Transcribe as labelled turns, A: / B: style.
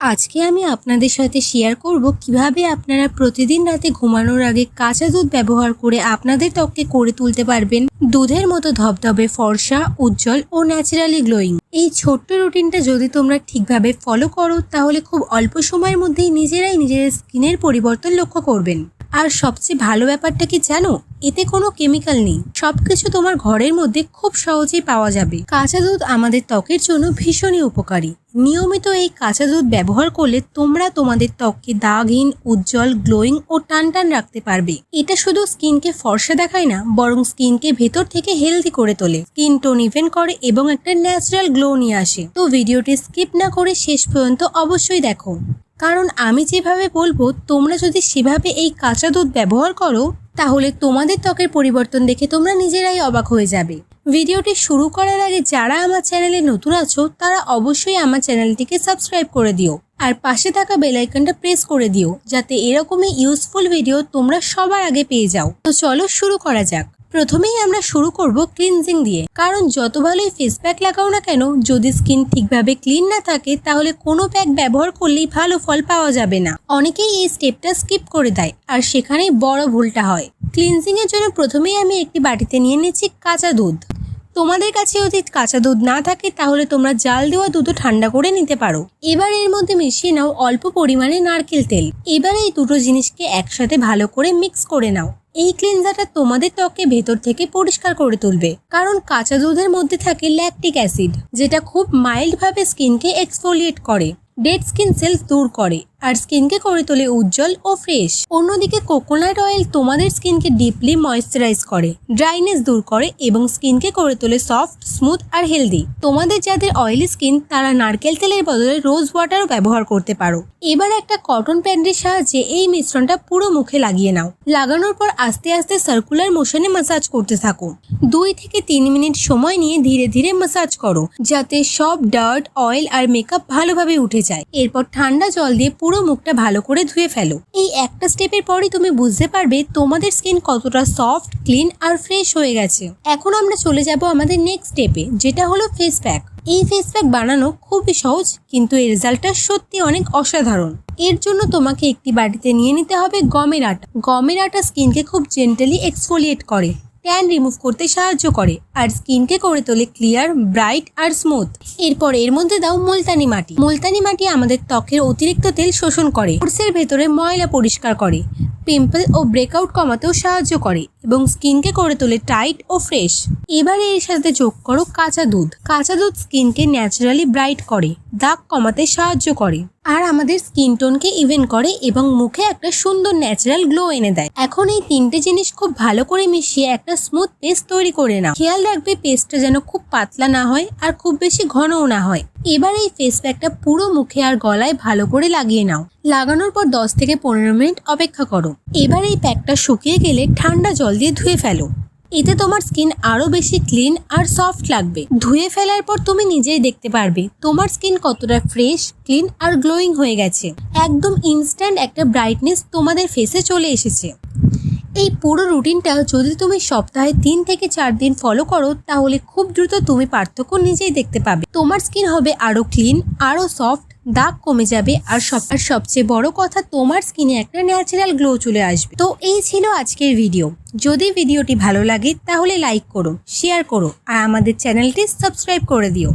A: আজকে আমি আপনাদের সাথে শেয়ার করব কিভাবে আপনারা প্রতিদিন রাতে ঘুমানোর আগে কাঁচা দুধ ব্যবহার করে আপনাদের ত্বককে করে তুলতে পারবেন দুধের মতো ধবধবে ফর্সা, উজ্জ্বল ও ন্যাচারালি গ্লোয়িং। এই ছোট্ট রুটিনটা যদি তোমরা ঠিকভাবে ফলো করো তাহলে খুব অল্প সময়ের মধ্যেই নিজেরাই নিজের স্কিনের পরিবর্তন লক্ষ্য করবেন। আর সবচেয়ে ভালো ব্যাপারটা কি জানো, এতে কোনো কেমিক্যাল নেই, সবকিছু তোমার ঘরের মধ্যে খুব সহজেই পাওয়া যাবে। কাঁচা দুধ আমাদের ত্বকের জন্য ভীষণই উপকারী। নিয়মিত এই কাঁচা দুধ ব্যবহার করলে তোমরা তোমাদের ত্বককে দাগহীন, উজ্জ্বল, গ্লোয়িং ও টানটান রাখতে পারবে। এটা শুধু স্কিনকে ফর্সা দেখায় না, বরং স্কিনকে ভেতর থেকে হেলদি করে তোলে, স্কিন টোন ইভেন করে এবং একটা ন্যাচারাল গ্লো নিয়ে আসে। তো ভিডিওটি স্কিপ না করে শেষ পর্যন্ত অবশ্যই দেখো, কারণ আমি যেভাবে বলবো তোমরা যদি সেভাবে এই কাঁচা দুধ ব্যবহার করো তাহলে তোমাদের ত্বকের পরিবর্তন দেখে তোমরা নিজেরাই অবাক হয়ে যাবে। ভিডিওটি শুরু করার আগে যারা আমার চ্যানেলে নতুন আছো তারা অবশ্যই আমার চ্যানেলটিকে সাবস্ক্রাইব করে দিও আর পাশে থাকা বেল আইকনটা প্রেস করে দিও, যাতে এরকমই ইউজফুল ভিডিও তোমরা সবার আগে পেয়ে যাও। তো চলো শুরু করা যাক। প্রথমেই আমরা শুরু করব ক্লিনজিং দিয়ে, কারণ যত ভালোই ফেস প্যাক লাগাও না কেন, যদি স্কিন ঠিকভাবে ক্লিন না থাকে তাহলে কোনো প্যাক ব্যবহার করলেই ভালো ফল পাওয়া যাবে না। অনেকেই এই স্টেপটা স্কিপ করে দেয় আর সেখানেই বড় ভুলটা হয়। ক্লিনজিং এর জন্য প্রথমেই আমি একটি বাটিতে নিয়ে নিচ্ছি কাঁচা দুধ। তোমাদের কাছে যদি কাঁচা দুধ না থাকে তাহলে তোমরা জাল দেওয়া দুধও ঠান্ডা করে নিতে পারো। এবার এর মধ্যে মিশিয়ে নাও অল্প পরিমাণে নারকেল তেল। এবার এই দুটো জিনিসকে একসাথে ভালো করে মিক্স করে নাও। এই ক্লিনজারটা তোমাদের ত্বককে ভেতর থেকে পরিষ্কার করে তুলবে, কারণ কাঁচা দুধের মধ্যে থাকে ল্যাকটিক অ্যাসিড, যেটা খুব মাইল্ড ভাবে স্কিনকে এক্সফোলিয়েট করে, ডেড স্কিন সেলস দূর করে আর স্কিনকে করে তোলে উজ্জ্বল ও ফ্রেশ। অন্যদিকে কোকোনাট অয়েল তোমাদের স্কিনকে ডিপলি ময়েশ্চারাইজ করে, ড্রাইনেস দূর করে এবং স্কিনকে করে তোলে সফট, স্মুথ আর হেলদি। তোমাদের যাদের অয়েলি স্কিন তারা নারকেল তেলের বদলে রোজ ওয়াটারও ব্যবহার করতে পারো। এবার একটা কটন প্যাডের সাহায্যে এই মিশ্রণটা পুরো মুখে লাগিয়ে নাও। লাগানোর পর আস্তে আস্তে সার্কুলার মোশনে ম্যাসাজ করতে থাকো। 2 থেকে 3 মিনিট সময় নিয়ে ধীরে ধীরে ম্যাসাজ করো, যাতে সব ডার্ট, অয়েল আর মেকআপ ভালোভাবে উঠে যায়। এরপর ঠান্ডা জল দিয়ে পুরো মুখটা ভালো করে ধুয়ে ফেলো। এই একটা স্টেপের পরই তুমি বুঝতে পারবে তোমাদের স্কিন কতটা সফট, ক্লিন আর ফ্রেশ হয়ে গেছে। এখন আমরা চলে যাব আমাদের নেক্সট স্টেপে, যেটা হলো ফেস প্যাক। এই ফেস প্যাক বানানো খুবই সহজ, কিন্তু এর রেজাল্টটা সত্যি অনেক অসাধারণ। এর জন্য তোমাকে একটি বাটিতে নিয়ে নিতে হবে গমের আটা। গমের আটা স্কিনকে খুব জেন্টালি এক্সফোলিয়েট করে, ট্যান রিমুভ করতে সাহায্য করে আর স্কিনকে করে তোলে ক্লিয়ার, ব্রাইট আর স্মুথ। এরপর এর মধ্যে দাও মুলতানি মাটি। মুলতানি মাটি আমাদের ত্বকের অতিরিক্ত তেল শোষণ করে, পোরসের ভেতরে ময়লা পরিষ্কার করে, পিম্পল ও ব্রেকআউট কমাতেও সাহায্য করে এবং স্কিনকে করে তোলে টাইট ও ফ্রেশ। এবারে এর সাথে যোগ করো কাঁচা দুধ। কাঁচা দুধ স্কিনকে ন্যাচারালি ব্রাইট করে, দাগ কমাতে সাহায্য করে আর আমাদের স্কিন টোনকে ইভেন করে এবং মুখে একটা সুন্দর ন্যাচারাল গ্লো এনে দেয়। এখন এই তিনটে জিনিস খুব ভালো করে মিশিয়ে একটা স্মুথ পেস্ট তৈরি করে নাও। খেয়াল রাখবে পেস্টটা যেন খুব পাতলা না হয় আর খুব বেশি ঘনও না হয়। এবার এই ফেস প্যাকটা পুরো মুখে আর গলায় ভালো করে লাগিয়ে নাও। লাগানোর পর 10 থেকে 15 মিনিট অপেক্ষা করো। এবার এই প্যাকটা শুকিয়ে গেলে ঠান্ডা জল দিয়ে ধুয়ে ফেলো। এতে তোমার স্কিন আরো বেশি ক্লিন আর সফট লাগবে। ধুয়ে ফেলার পর তুমি নিজেই দেখতে পারবে তোমার স্কিন কতটা ফ্রেশ, ক্লিন আর গ্লোয়িং হয়ে গেছে। একদম ইনস্ট্যান্ট একটা ব্রাইটনেস তোমাদের ফেসে চলে এসেছে। এই পুরো রুটিনটা যদি তুমি সপ্তাহে 3 থেকে 4 দিন ফলো করো তাহলে খুব দ্রুত তুমি পার্থক্য নিজেই দেখতে পাবে। তোমার স্কিন হবে আরো ক্লিন, আরো সফট, দাগ কমে যাবে আর সবচেয়ে বড় কথা, তোমার স্কিনে একটা ন্যাচারাল গ্লো চলে আসবে। তো এই ছিল আজকের ভিডিও। যদি ভিডিওটি ভালো লাগে তাহলে লাইক করো, শেয়ার করো আর আমাদের চ্যানেলটি সাবস্ক্রাইব করে দিও।